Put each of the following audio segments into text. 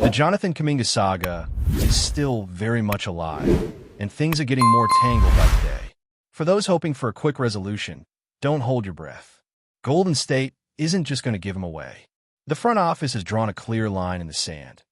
The Jonathan Kaminga saga is still very much alive, and things are getting more tangled by the day. For those hoping for a quick resolution, don't hold your breath. Golden State isn't just going to give him away. The front office has drawn a clear line in the sand.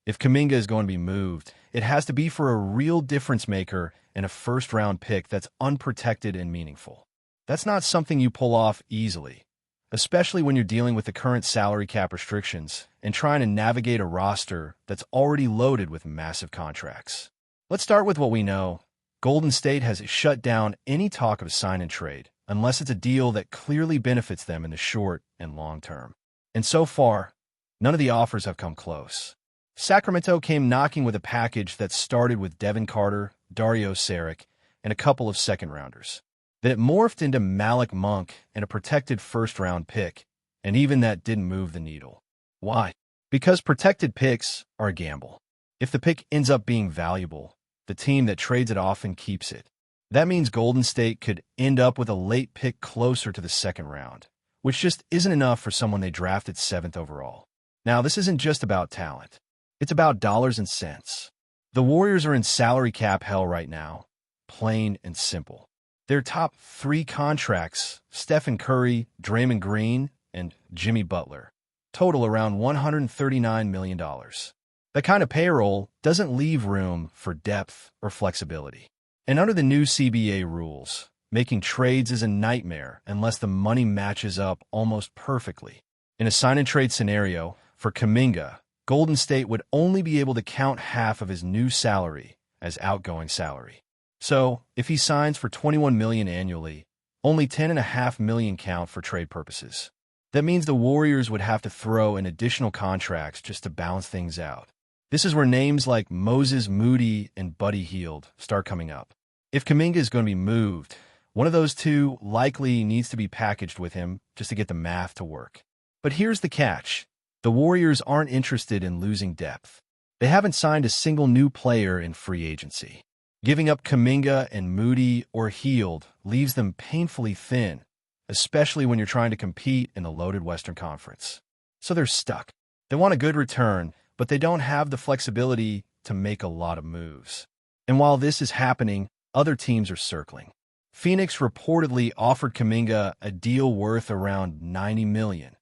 If Kaminga is going to be moved, it has to be for a real difference maker and a first-round pick that's unprotected and meaningful. That's not something you pull off easily, especially when you're dealing with the current salary cap restrictions and trying to navigate a roster that's already loaded with massive contracts. Let's start with what we know. Golden State has shut down any talk of a sign and trade, unless it's a deal that clearly benefits them in the short and long term. And so far, none of the offers have come close. Sacramento came knocking with a package that started with Devin Carter, Dario Saric, and a couple of second-rounders. Then it morphed into Malik Monk and a protected first-round pick, and even that didn't move the needle. Why? Because protected picks are a gamble. If the pick ends up being valuable, the team that trades it often keeps it. That means Golden State could end up with a late pick closer to the second round, which just isn't enough for someone they drafted 7th overall. Now, this isn't just about talent. It's about dollars and cents. The Warriors are in salary cap hell right now, plain and simple. Their top 3 contracts, Stephen Curry, Draymond Green, and Jimmy Butler, total around $139 million. That kind of payroll doesn't leave room for depth or flexibility. And under the new CBA rules, making trades is a nightmare unless the money matches up almost perfectly. In a sign-and-trade scenario, for Kaminga, Golden State would only be able to count half of his new salary as outgoing salary. So, if he signs for $21 million annually, only $10.5 million count for trade purposes. That means the Warriors would have to throw in additional contracts just to balance things out. This is where names like Moses Moody and Buddy Hield start coming up. If Kaminga is going to be moved, one of those two likely needs to be packaged with him just to get the math to work. But here's the catch. The Warriors aren't interested in losing depth. They haven't signed a single new player in free agency. Giving up Kaminga and Moody or Hield leaves them painfully thin, especially when you're trying to compete in the loaded Western Conference. So they're stuck. They want a good return, but they don't have the flexibility to make a lot of moves. And while this is happening, other teams are circling. Phoenix reportedly offered Kaminga a deal worth around $90 million,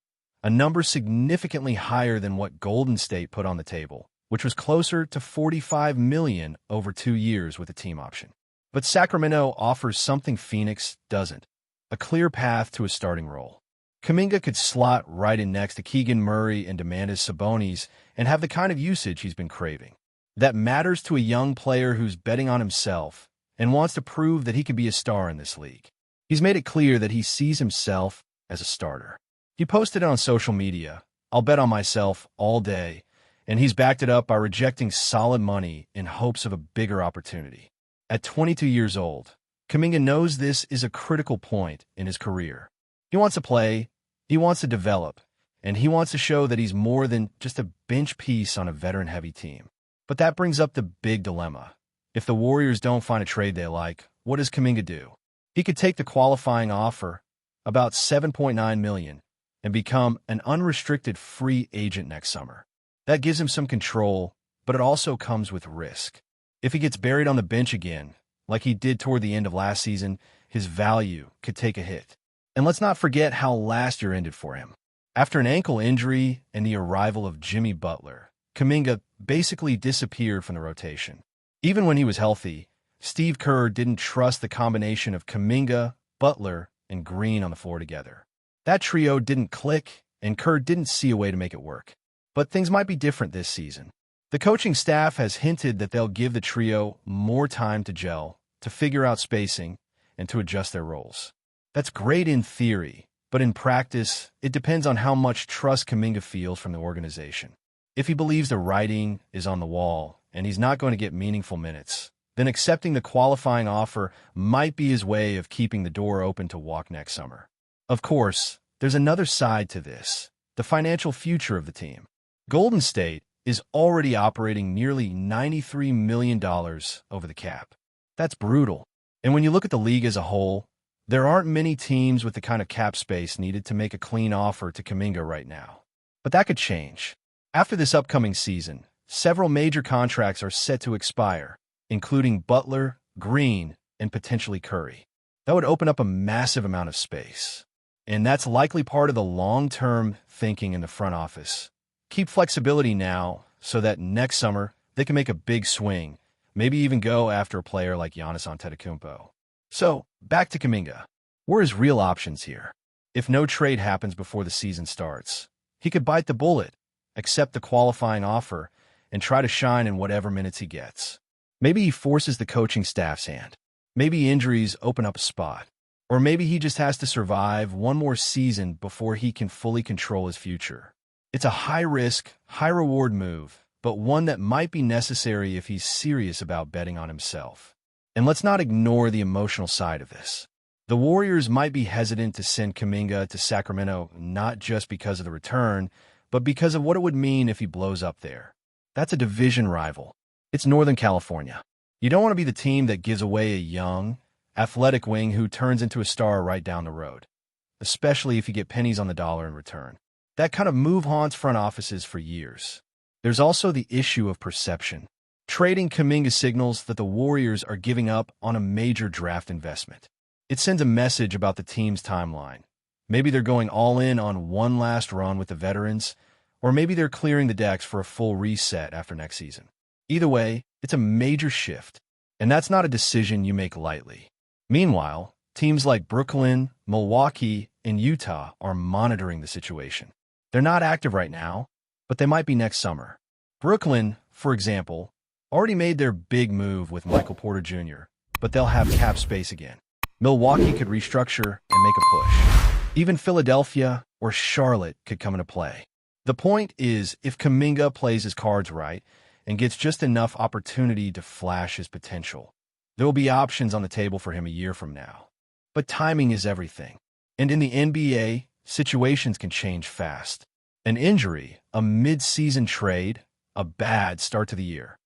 a number significantly higher than what Golden State put on the table, which was closer to $45 million over 2 years with a team option. But Sacramento offers something Phoenix doesn't, a clear path to a starting role. Kaminga could slot right in next to Keegan Murray and Domantas Sabonis and have the kind of usage he's been craving. That matters to a young player who's betting on himself and wants to prove that he can be a star in this league. He's made it clear that he sees himself as a starter. He posted it on social media, "I'll bet on myself all day," and he's backed it up by rejecting solid money in hopes of a bigger opportunity. At 22 years old, Kaminga knows this is a critical point in his career. He wants to play, he wants to develop, and he wants to show that he's more than just a bench piece on a veteran-heavy team. But that brings up the big dilemma. If the Warriors don't find a trade they like, what does Kaminga do? He could take the qualifying offer, about $7.9 million, and become an unrestricted free agent next summer. That gives him some control, but it also comes with risk. If he gets buried on the bench again, like he did toward the end of last season, his value could take a hit. And let's not forget how last year ended for him. After an ankle injury and the arrival of Jimmy Butler, Kaminga basically disappeared from the rotation. Even when he was healthy, Steve Kerr didn't trust the combination of Kaminga, Butler, and Green on the floor together. That trio didn't click, and Kerr didn't see a way to make it work. But things might be different this season. The coaching staff has hinted that they'll give the trio more time to gel, to figure out spacing, and to adjust their roles. That's great in theory, but in practice, it depends on how much trust Kaminga feels from the organization. If he believes the writing is on the wall and he's not going to get meaningful minutes, then accepting the qualifying offer might be his way of keeping the door open to walk next summer. Of course, there's another side to this, the financial future of the team. Golden State is already operating nearly $93 million over the cap. That's brutal. And when you look at the league as a whole, there aren't many teams with the kind of cap space needed to make a clean offer to Kaminga right now. But that could change. After this upcoming season, several major contracts are set to expire, including Butler, Green, and potentially Curry. That would open up a massive amount of space. And that's likely part of the long-term thinking in the front office. Keep flexibility now so that next summer they can make a big swing, maybe even go after a player like Giannis Antetokounmpo. So, back to Kaminga. Where are his real options here? If no trade happens before the season starts, he could bite the bullet, accept the qualifying offer, and try to shine in whatever minutes he gets. Maybe he forces the coaching staff's hand. Maybe injuries open up a spot. Or maybe he just has to survive one more season before he can fully control his future. It's a high-risk, high-reward move, but one that might be necessary if he's serious about betting on himself. And let's not ignore the emotional side of this. The Warriors might be hesitant to send Kaminga to Sacramento not just because of the return, but because of what it would mean if he blows up there. That's a division rival. It's Northern California. You don't want to be the team that gives away a young, athletic wing who turns into a star right down the road, especially if you get pennies on the dollar in return. That kind of move haunts front offices for years. There's also the issue of perception. Trading Kaminga signals that the Warriors are giving up on a major draft investment. It sends a message about the team's timeline. Maybe they're going all in on one last run with the veterans, or maybe they're clearing the decks for a full reset after next season. Either way, it's a major shift, and that's not a decision you make lightly. Meanwhile, teams like Brooklyn, Milwaukee, and Utah are monitoring the situation. They're not active right now, but they might be next summer. Brooklyn, for example, already made their big move with Michael Porter Jr., but they'll have cap space again. Milwaukee could restructure and make a push. Even Philadelphia or Charlotte could come into play. The point is, if Kaminga plays his cards right and gets just enough opportunity to flash his potential, there will be options on the table for him a year from now. But timing is everything. And in the NBA, situations can change fast. An injury, a mid-season trade, a bad start to the year.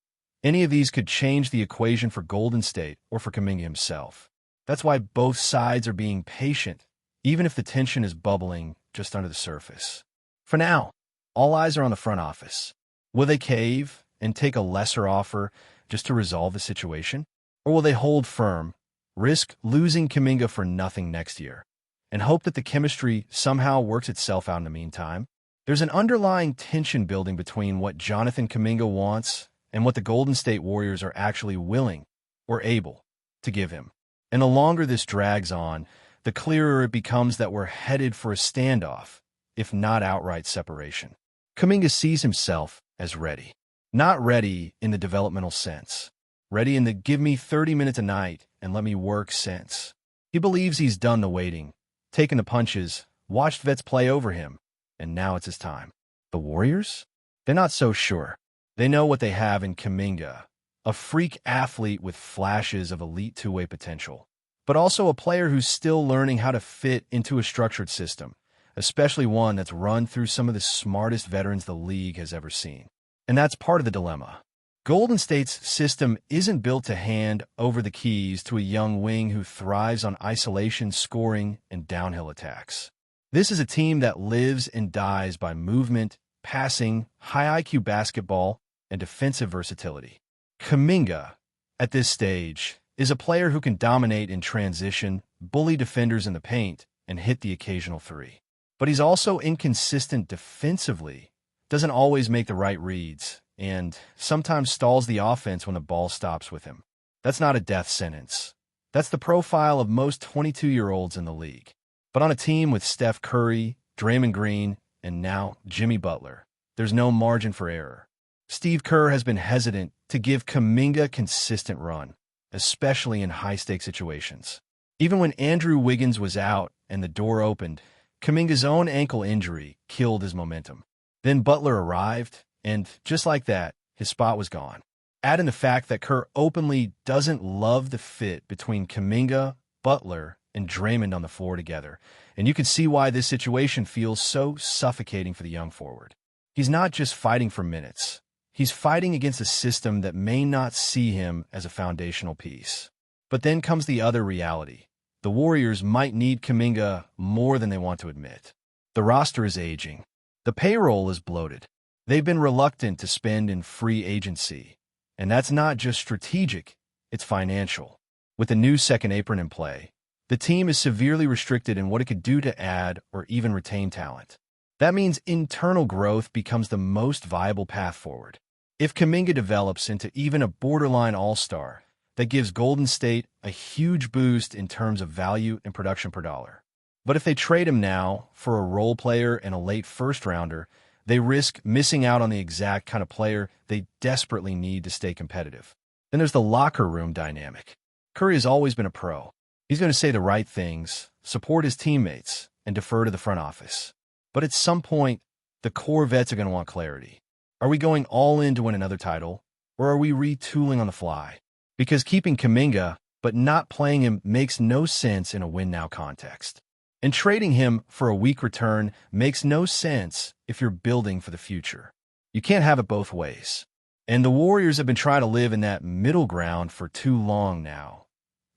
Any of these could change the equation for Golden State or for Kaminga himself. That's why both sides are being patient, even if the tension is bubbling just under the surface. For now, all eyes are on the front office. Will they cave and take a lesser offer just to resolve the situation? Or will they hold firm, risk losing Kaminga for nothing next year, and hope that the chemistry somehow works itself out in the meantime? There's an underlying tension building between what Jonathan Kaminga wants and what the Golden State Warriors are actually willing or able to give him. And the longer this drags on, the clearer it becomes that we're headed for a standoff, if not outright separation. Kaminga sees himself as ready. Not ready in the developmental sense. Ready in the give me 30 minutes a night and let me work sense. He believes he's done the waiting, taken the punches, watched vets play over him, and now it's his time. The Warriors? They're not so sure. They know what they have in Kaminga, a freak athlete with flashes of elite two-way potential, but also a player who's still learning how to fit into a structured system, especially one that's run through some of the smartest veterans the league has ever seen. And that's part of the dilemma. Golden State's system isn't built to hand over the keys to a young wing who thrives on isolation, scoring, and downhill attacks. This is a team that lives and dies by movement, passing, high IQ basketball, and defensive versatility. Kaminga, at this stage, is a player who can dominate in transition, bully defenders in the paint, and hit the occasional three. But he's also inconsistent defensively, doesn't always make the right reads, and sometimes stalls the offense when the ball stops with him. That's not a death sentence. That's the profile of most 22-year-olds in the league. But on a team with Steph Curry, Draymond Green, and now Jimmy Butler, there's no margin for error. Steve Kerr has been hesitant to give Kaminga consistent run, especially in high-stakes situations. Even when Andrew Wiggins was out and the door opened, Kaminga's own ankle injury killed his momentum. Then Butler arrived, and just like that, his spot was gone. Add in the fact that Kerr openly doesn't love the fit between Kaminga, Butler, and Draymond on the floor together, and you can see why this situation feels so suffocating for the young forward. He's not just fighting for minutes. He's fighting against a system that may not see him as a foundational piece. But then comes the other reality. The Warriors might need Kaminga more than they want to admit. The roster is aging. The payroll is bloated. They've been reluctant to spend in free agency, and that's not just strategic, it's financial. With the new second apron in play, the team is severely restricted in what it could do to add or even retain talent. That means internal growth becomes the most viable path forward. If Kaminga develops into even a borderline all-star, that gives Golden State a huge boost in terms of value and production per dollar. But if they trade him now for a role player and a late first-rounder, they risk missing out on the exact kind of player they desperately need to stay competitive. Then there's the locker room dynamic. Curry has always been a pro. He's going to say the right things, support his teammates, and defer to the front office. But at some point, the core vets are going to want clarity. Are we going all in to win another title, or are we retooling on the fly? Because keeping Kaminga, but not playing him makes no sense in a win-now context. And trading him for a weak return makes no sense if you're building for the future. You can't have it both ways. And the Warriors have been trying to live in that middle ground for too long now,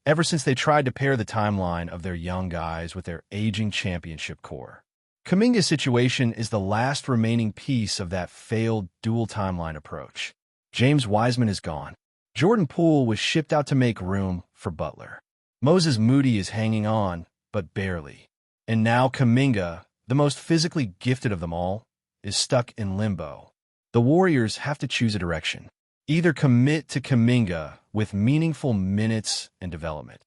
ever since they tried to pair the timeline of their young guys with their aging championship core. Kaminga's situation is the last remaining piece of that failed dual timeline approach. James Wiseman is gone. Jordan Poole was shipped out to make room for Butler. Moses Moody is hanging on, but barely. And now Kaminga, the most physically gifted of them all, is stuck in limbo. The Warriors have to choose a direction. Either commit to Kaminga with meaningful minutes and development,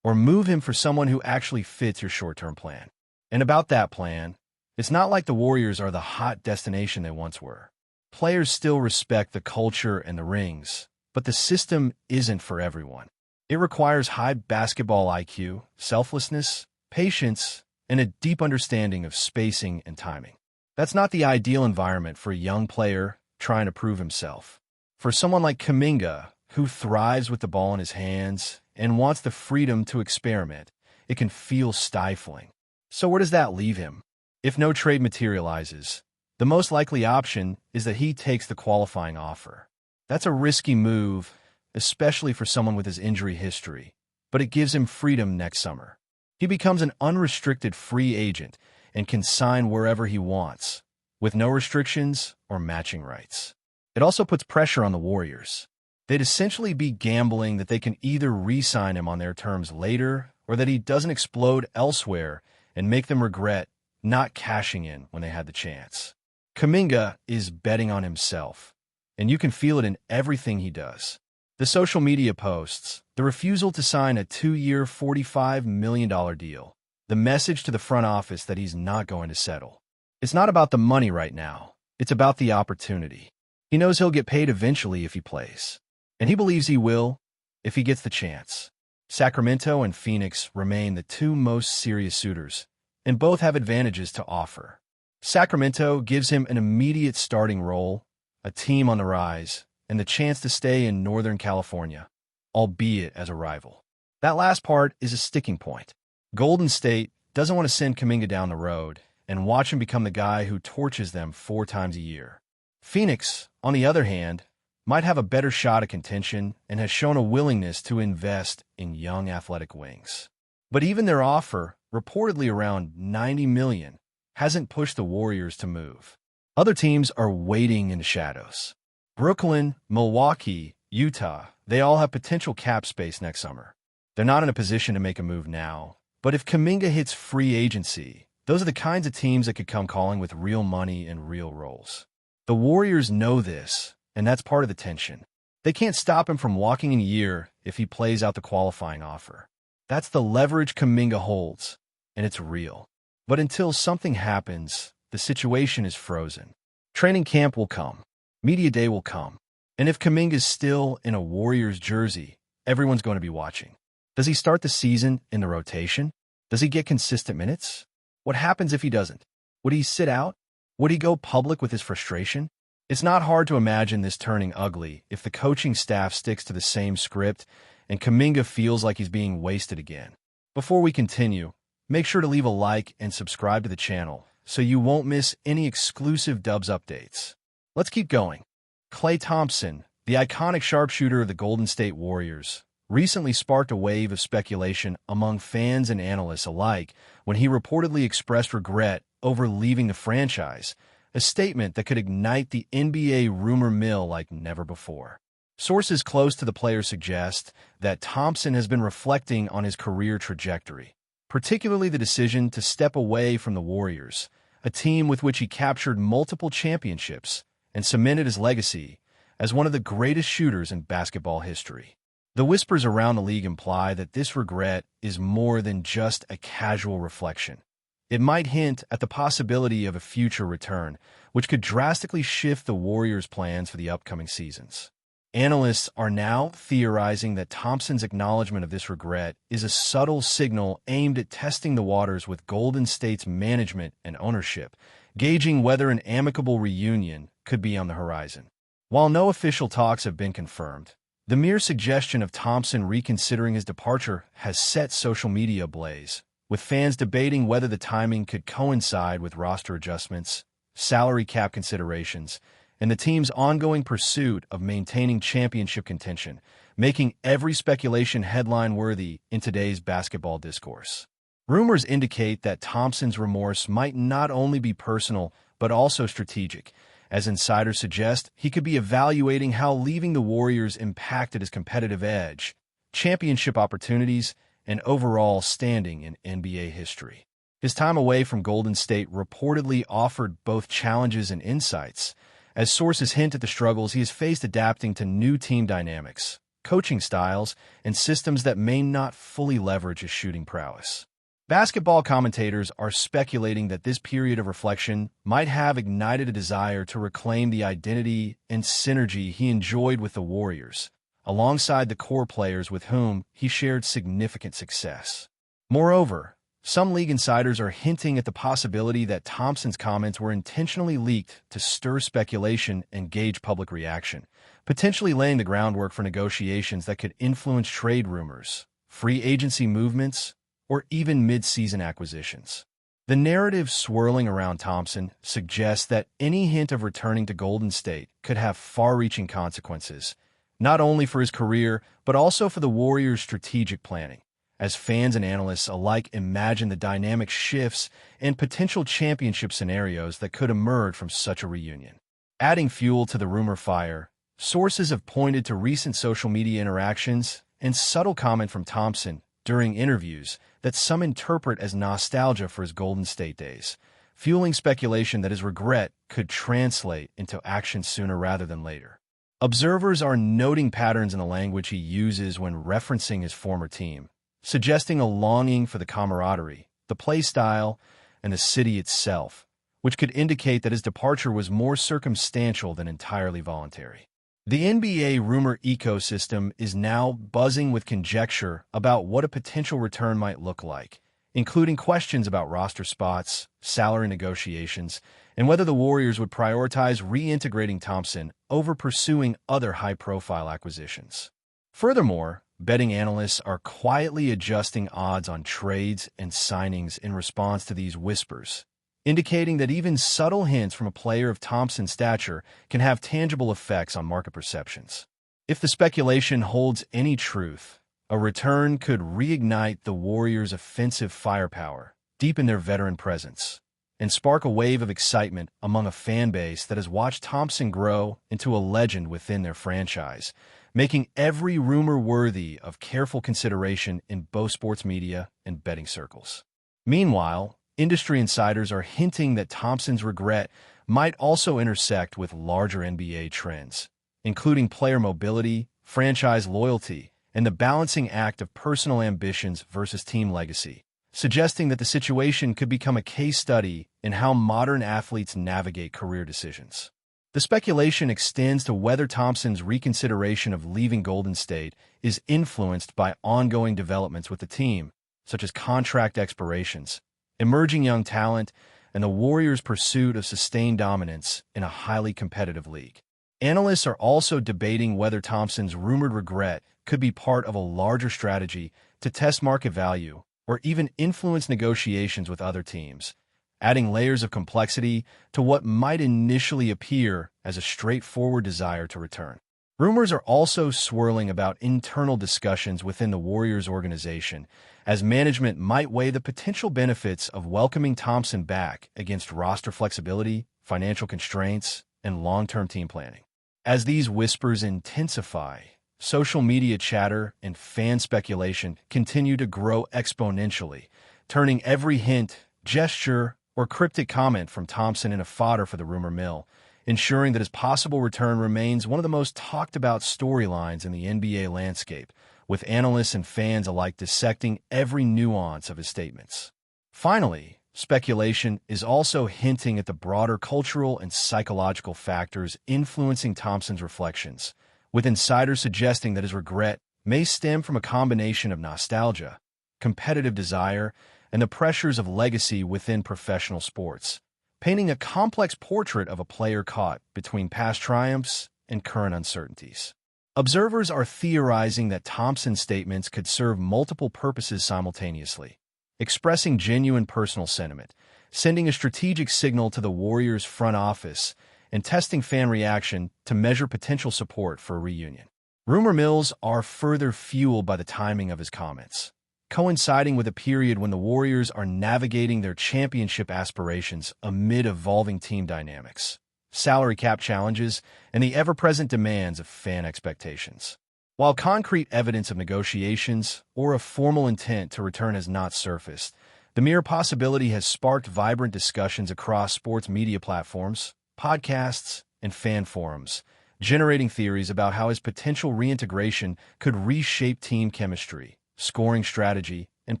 or move him for someone who actually fits your short-term plan. And about that plan, it's not like the Warriors are the hot destination they once were. Players still respect the culture and the rings, but the system isn't for everyone. It requires high basketball IQ, selflessness, patience, and a deep understanding of spacing and timing. That's not the ideal environment for a young player trying to prove himself. For someone like Kaminga, who thrives with the ball in his hands and wants the freedom to experiment, it can feel stifling. So where does that leave him? If no trade materializes, the most likely option is that he takes the qualifying offer. That's a risky move, especially for someone with his injury history, but it gives him freedom next summer. He becomes an unrestricted free agent and can sign wherever he wants, with no restrictions or matching rights. It also puts pressure on the Warriors. They'd essentially be gambling that they can either re-sign him on their terms later or that he doesn't explode elsewhere and make them regret not cashing in when they had the chance. Kaminga is betting on himself, and you can feel it in everything he does. The social media posts, the refusal to sign a 2-year, $45 million deal, the message to the front office that he's not going to settle. It's not about the money right now. It's about the opportunity. He knows he'll get paid eventually if he plays, and he believes he will if he gets the chance. Sacramento and Phoenix remain the two most serious suitors, and both have advantages to offer. Sacramento gives him an immediate starting role, a team on the rise, and the chance to stay in Northern California, albeit as a rival. That last part is a sticking point. Golden State doesn't want to send Kaminga down the road and watch him become the guy who torches them 4 times a year. Phoenix, on the other hand, might have a better shot at contention and has shown a willingness to invest in young athletic wings. But even their offer, reportedly around $90 million, hasn't pushed the Warriors to move. Other teams are waiting in the shadows. Brooklyn, Milwaukee, Utah, they all have potential cap space next summer. They're not in a position to make a move now, but if Kaminga hits free agency, those are the kinds of teams that could come calling with real money and real roles. The Warriors know this, and that's part of the tension. They can't stop him from walking in a year if he plays out the qualifying offer. That's the leverage Kaminga holds, and it's real. But until something happens, the situation is frozen. Training camp will come. Media day will come. And if Kaminga's still in a Warriors jersey, everyone's going to be watching. Does he start the season in the rotation? Does he get consistent minutes? What happens if he doesn't? Would he sit out? Would he go public with his frustration? It's not hard to imagine this turning ugly if the coaching staff sticks to the same script and Kaminga feels like he's being wasted again. Before we continue, make sure to leave a like and subscribe to the channel so you won't miss any exclusive Dubs updates. Let's keep going. KLAY Thompson, the iconic sharpshooter of the Golden State Warriors, recently sparked a wave of speculation among fans and analysts alike when he reportedly expressed regret over leaving the franchise, a statement that could ignite the NBA rumor mill like never before. Sources close to the player suggest that Thompson has been reflecting on his career trajectory, particularly the decision to step away from the Warriors, a team with which he captured multiple championships and cemented his legacy as one of the greatest shooters in basketball history. The whispers around the league imply that this regret is more than just a casual reflection. It might hint at the possibility of a future return, which could drastically shift the Warriors' plans for the upcoming seasons. Analysts are now theorizing that Thompson's acknowledgement of this regret is a subtle signal aimed at testing the waters with Golden State's management and ownership, gauging whether an amicable reunion could be on the horizon. While no official talks have been confirmed, the mere suggestion of Thompson reconsidering his departure has set social media ablaze, with fans debating whether the timing could coincide with roster adjustments, salary cap considerations, and the team's ongoing pursuit of maintaining championship contention, making every speculation headline-worthy in today's basketball discourse. Rumors indicate that Thompson's remorse might not only be personal, but also strategic. As insiders suggest, he could be evaluating how leaving the Warriors impacted his competitive edge, championship opportunities, and overall standing in NBA history. His time away from Golden State reportedly offered both challenges and insights, as sources hint at the struggles he has faced adapting to new team dynamics, coaching styles, and systems that may not fully leverage his shooting prowess. Basketball commentators are speculating that this period of reflection might have ignited a desire to reclaim the identity and synergy he enjoyed with the Warriors, alongside the core players with whom he shared significant success. Moreover, some league insiders are hinting at the possibility that Thompson's comments were intentionally leaked to stir speculation and gauge public reaction, potentially laying the groundwork for negotiations that could influence trade rumors, free agency movements, or even mid-season acquisitions. The narrative swirling around Thompson suggests that any hint of returning to Golden State could have far-reaching consequences, not only for his career, but also for the Warriors' strategic planning, as fans and analysts alike imagine the dynamic shifts and potential championship scenarios that could emerge from such a reunion. Adding fuel to the rumor fire, sources have pointed to recent social media interactions and subtle comment from Thompson during interviews that some interpret as nostalgia for his Golden State days, fueling speculation that his regret could translate into action sooner rather than later. Observers are noting patterns in the language he uses when referencing his former team, suggesting a longing for the camaraderie, the play style, and the city itself, which could indicate that his departure was more circumstantial than entirely voluntary. The NBA rumor ecosystem is now buzzing with conjecture about what a potential return might look like, including questions about roster spots, salary negotiations, and whether the Warriors would prioritize reintegrating Thompson over pursuing other high-profile acquisitions. Furthermore, betting analysts are quietly adjusting odds on trades and signings in response to these whispers, indicating that even subtle hints from a player of Thompson's stature can have tangible effects on market perceptions. If the speculation holds any truth, a return could reignite the Warriors' offensive firepower, deepen their veteran presence, and spark a wave of excitement among a fan base that has watched Thompson grow into a legend within their franchise, making every rumor worthy of careful consideration in both sports media and betting circles. Meanwhile, industry insiders are hinting that Thompson's regret might also intersect with larger NBA trends, including player mobility, franchise loyalty, and the balancing act of personal ambitions versus team legacy, suggesting that the situation could become a case study in how modern athletes navigate career decisions. The speculation extends to whether Thompson's reconsideration of leaving Golden State is influenced by ongoing developments with the team, such as contract expirations, emerging young talent, and the Warriors' pursuit of sustained dominance in a highly competitive league. Analysts are also debating whether Thompson's rumored regret could be part of a larger strategy to test market value or even influence negotiations with other teams, adding layers of complexity to what might initially appear as a straightforward desire to return. Rumors are also swirling about internal discussions within the Warriors organization, as management might weigh the potential benefits of welcoming Thompson back against roster flexibility, financial constraints, and long-term team planning. As these whispers intensify, social media chatter and fan speculation continue to grow exponentially, turning every hint, gesture, or cryptic comment from Thompson into fodder for the rumor mill, ensuring that his possible return remains one of the most talked-about storylines in the NBA landscape, with analysts and fans alike dissecting every nuance of his statements. Finally, speculation is also hinting at the broader cultural and psychological factors influencing Thompson's reflections, with insiders suggesting that his regret may stem from a combination of nostalgia, competitive desire, and the pressures of legacy within professional sports, painting a complex portrait of a player caught between past triumphs and current uncertainties. Observers are theorizing that Thompson's statements could serve multiple purposes simultaneously, expressing genuine personal sentiment, sending a strategic signal to the Warriors' front office, and testing fan reaction to measure potential support for a reunion. Rumor mills are further fueled by the timing of his comments, coinciding with a period when the Warriors are navigating their championship aspirations amid evolving team dynamics, salary cap challenges, and the ever-present demands of fan expectations. While concrete evidence of negotiations or a formal intent to return has not surfaced, the mere possibility has sparked vibrant discussions across sports media platforms, podcasts, and fan forums, generating theories about how his potential reintegration could reshape team chemistry, scoring strategy, and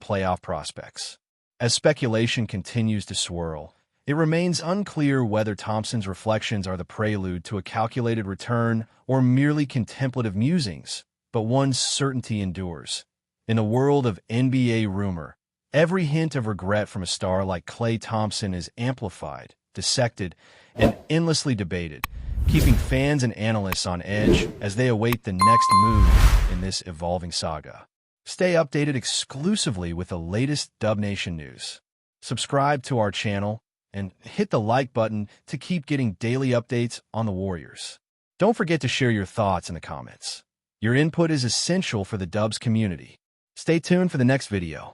playoff prospects. As speculation continues to swirl, it remains unclear whether Thompson's reflections are the prelude to a calculated return or merely contemplative musings, but one certainty endures. In a world of NBA rumor, every hint of regret from a star like KLAY Thompson is amplified, dissected, and endlessly debated, keeping fans and analysts on edge as they await the next move in this evolving saga. Stay updated exclusively with the latest Dub Nation news. Subscribe to our channel and hit the like button to keep getting daily updates on the Warriors. Don't forget to share your thoughts in the comments. Your input is essential for the Dubs community. Stay tuned for the next video.